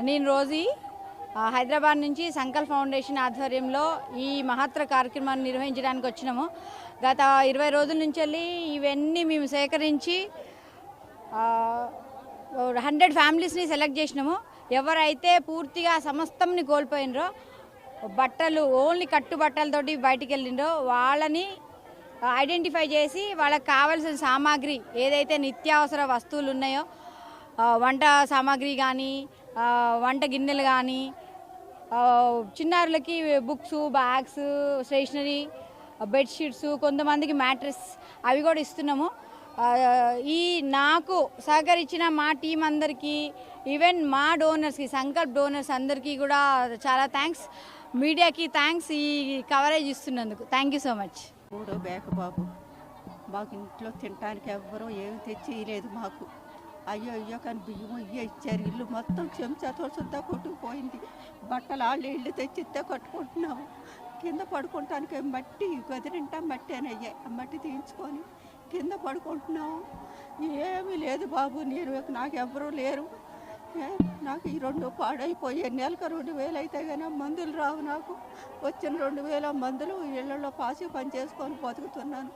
నేను రోజీ హైదరాబాద్ నుంచి సంకల్ప్ ఫౌండేషన్ ఆధ్వర్యంలో ఈ మహత్తర కార్యక్రమాన్ని నిర్వహించడానికి వచ్చినాము. గత 20 రోజుల నుంచి ఇవన్నీ మేము సేకరించి 100 ఫ్యామిలీస్ని సెలెక్ట్ చేసినాము. ఎవరైతే పూర్తిగా సమస్తంని కోల్పోయినరో, బట్టలు ఓన్లీ కట్టుబట్టలతోటి బయటికి వెళ్ళిండ్రో వాళ్ళని ఐడెంటిఫై చేసి వాళ్ళకి కావాల్సిన సామాగ్రి ఏదైతే నిత్యావసర వస్తువులు ఉన్నాయో, వంట సామాగ్రి కానీ, వంట గిన్నెలు కానీ, చిన్నారులకి బుక్స్, బ్యాగ్స్, స్టేషనరీ, బెడ్షీట్స్, కొంతమందికి మ్యాట్రెస్ అవి కూడా ఇస్తున్నాము. ఈ నాకు సహకరించిన మా టీం అందరికీ, ఈవెన్ మా డోనర్స్కి, సంకల్ప్ డోనర్స్ అందరికీ కూడా చాలా థ్యాంక్స్. మీడియాకి థ్యాంక్స్ ఈ కవరేజ్ ఇస్తున్నందుకు. Thank you so much. మూడో బ్యాక్ బాబు, మాకు ఇంట్లో తినడానికి ఎవ్వరూ ఏమి తెచ్చి ఇవ్వలేదు మాకు. అయ్యో కానీ బియ్యం ఇచ్చారు. ఇల్లు మొత్తం చెంచాతో సుద్దా కొట్టుకుపోయింది. బట్టలు వాళ్ళు ఇల్లు తెచ్చిస్తే కట్టుకుంటున్నాము. కింద పడుకుంటానికి మట్టి గదిరింటా మట్టి అని అయ్యాయి. ఆ మట్టి తీయించుకొని కింద పడుకుంటున్నాము. ఏమీ లేదు బాబు. నాకు ఎవ్వరూ లేరు. నాకు ఈ 2 పాడైపోయాయి. నెలకు 2000 అయితే కానీ మందులు రావు. నాకు వచ్చిన 2000 మందులు ఇళ్లలో పాసి పని చేసుకొని బతుకుతున్నాను.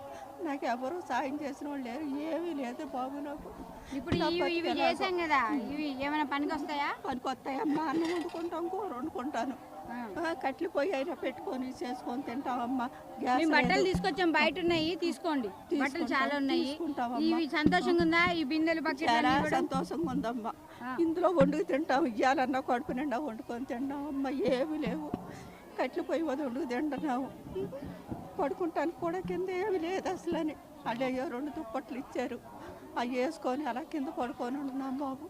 నాకు ఎవరు సాయం చేసిన వాళ్ళు లేరు. ఏమీ లేదు బాబు. నాకు ఇప్పుడు ఇవి చేసాం కదా, ఇవి ఏమైనా పనికి వస్తాయా? పనికి వస్తాయమ్మా. అన్నం వండుకుంటాం, కూర వండుకుంటాను. కట్లు పొయ్యి అయినా పెట్టుకొని చేసుకొని తింటామమ్మా. బట్టలు తీసుకొచ్చాం, బయట ఉన్నాయి, తీసుకోండి. బట్టలు చాలా ఉన్నాయి. ఇవి సంతోషంగా ఉందా? ఈ బిందెలు చాలా సంతోషంగా ఉందమ్మా. ఇందులో వండుకు తింటాం. ఇయ్యాలన్నా కడుపు నిండా వండుకొని తింటాం అమ్మ. ఏమి లేవు. కట్లు పొయ్యి వద్ద వండుకు తింటున్నాము. పడుకుంటానికి కూడా కింద ఏమి లేదు అసలు అని. అయ్యో 2 దుప్పట్లు ఇచ్చారు. అవి వేసుకొని అలా కింద పడుకొని ఉంటున్నాం బాబు.